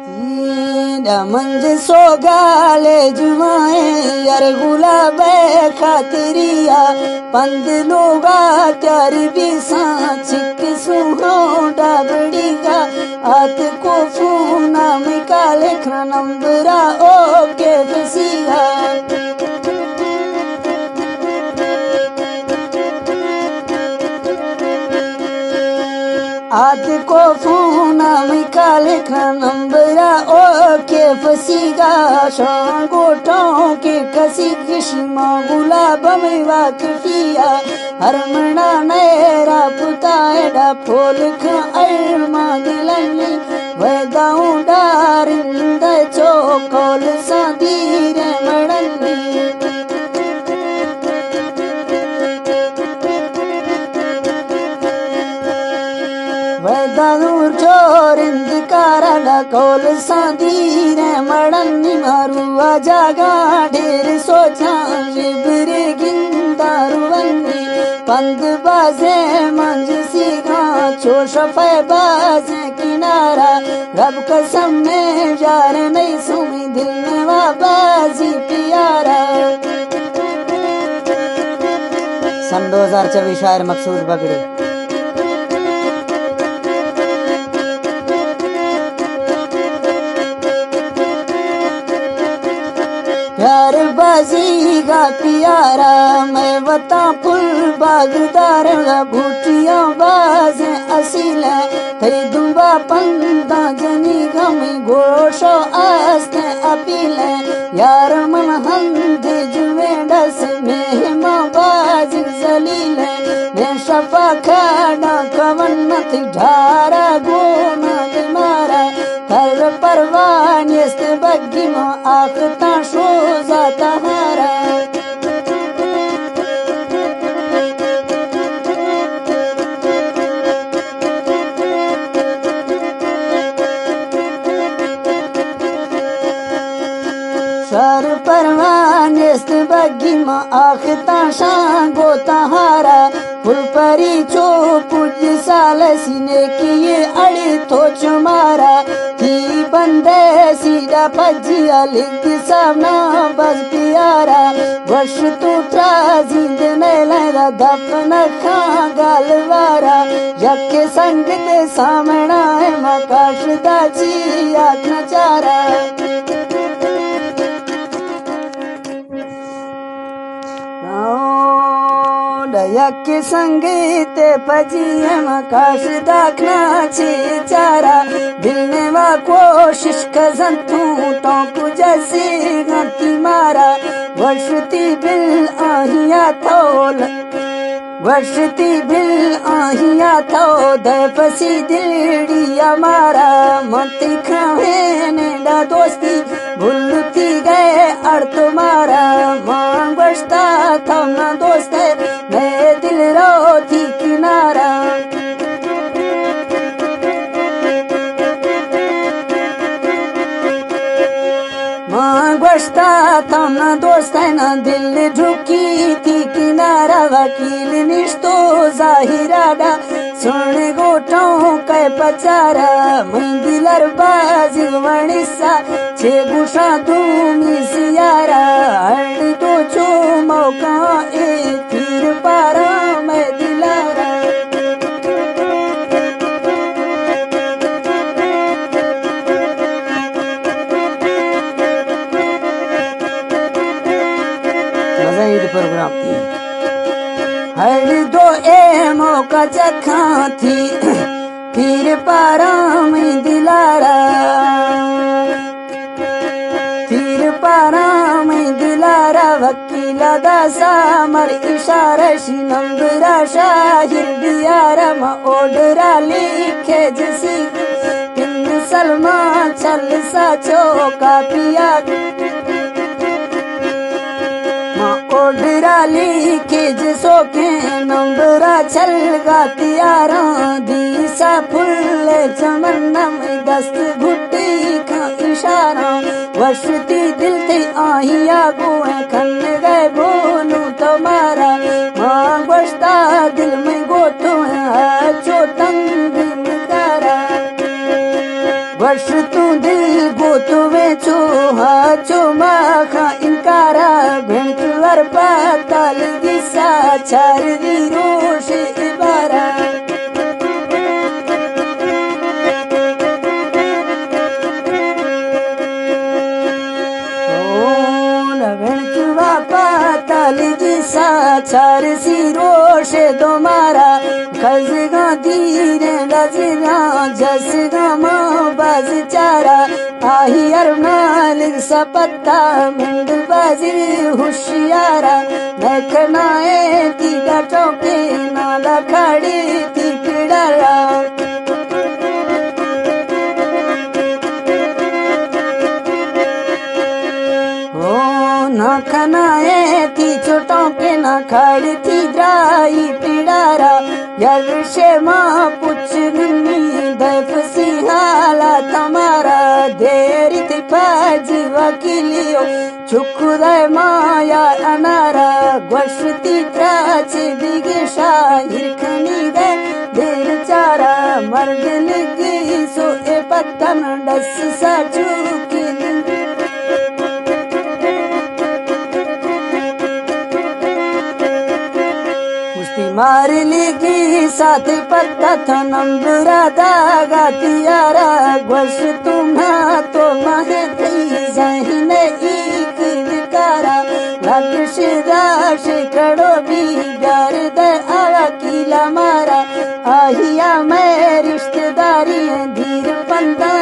मंज सोगाले जुमाए यार गुलाब खातिरिया पंद लोगा त्यार भी सांचिक सुहो डाबड़ीगा आत को फूना में काले खा नंबरा ओ के फसीगा आत को फूना में काले खा नंबरा ओ के फसीगा शांगोटों के कसी किस्मा गुलाब में वाकफिया हरमना नैरा पुताएडा फोल खा अरमा दिलनी वैदाऊं डारिंद चोकोल सादीरे मड़नी वैदाऊं चोरिंद कारला कोल सादीरे मड़नी मारुआ जागा ढेर सोचा जिबरे गिंदारुवन्नी पंद बाजे मंज सीगा चोश फै बाजे किनारा रब कसम में जार नहीं सुनी दिल में वाबाजी प्यारा। सन 2024 शायर मकसूद बगड़ी। यार बाजी गा प्यारा मैं बता फुल बागदार भूटिया बाजे असील थई दुबा पंदा जनी गमी गोशो आस्ते अपील यार मन हंद जुवेडस मेहमा बाज जलील मैं शफा खाड़ा कवन मत ढारा गोना मारा कर परवान यस्त बग्गी मा आखता शोजा तहारा शर परवान यस्त बग्गी मा आखता शांगो तहारा फुल परी चो पूज साल सीने किए अड़ी तो चुमारा थी बंदे सीधा पजिया लिख सामना बस प्यारा वर्ष तू त्राजिंद ने लगा दफन खा गालवारा यके संग दे सामना है मकाश दाजी आख नचारा यके संगीत पजिए मकाश दाखना छी चारा दिल में वा कोशिश कजन तू टोंकू जैसी गति मारा वर्षती बिल आहिया थोल वर्षती बिल आहिया थो दफसी दिलिया मारा मती खावे नेडा दोस्ती भूलती गए अड़ तुम्हारा मांग बसता था ना दोस्त मैं दिल रो थी किनारा मांग बसता था ना दोस्त ना दिल झुकी थी किनारा वकील निश्तो जाहिराडा सुन गोटों के पचारा मैं दिलर बाजी वणिसा छे गुशा दूमी सियारा हर तो चो मौका एक फिर पारा मैं दिलारा प्रोग्राम हर दो ए मौका चखा थी फिर पारा में दिलारा फिर पारा में दिलारा वकीला दासा मर इशारा शी नंबरा शाहिर बियारा मा ओडरा लिखे जसी इन सलमा चल सा चौका पिया ओडरा लिखे जिसो के नंबरा चल गातियारा दीसा फुल चमन्ना में दस्त घुट्टी का इशारा वशती दिल थी आहिया गोए खन गए बोलू तुम्हारा मांग बसता दिल में गोतो है चो तंग नकारा वश तू दिल गोतवे चो हाचो माखा इनकारा भेंचवर पाताल दिसा चार रोश इबारा पाताल जिसा चार सिरोशे तुम्हारा खजगा धीरे गजगा जसगा माँ बाज चारा आही अरनालिक सपत्ता मिंड बाजी होशियारा नखनाए की गाठों के नाला खड़ी थी पिड़ारा ना खनाए थी छोटों के ना खड़ी थी द्राई पिड़ारा यार शे माँ पुछ गनी दैफ सी हाला तमारा देरी थी फाजी वकीलियो चुकुदाय माया अनारा ग्वशती त्राच दिगिशा हिरखनी दे देर चारा मर्ग लगी सो ए पत्तन डस सा चुकी मार लिखी साथ पत्ता था नंबरा दागा तियारा घोष तुम्हा तो महे थी जहीने एक विकारा लक्ष दाश कड़ो भी गर्द आवा किला मारा आहिया मैं रिश्तेदारी धीर पंदा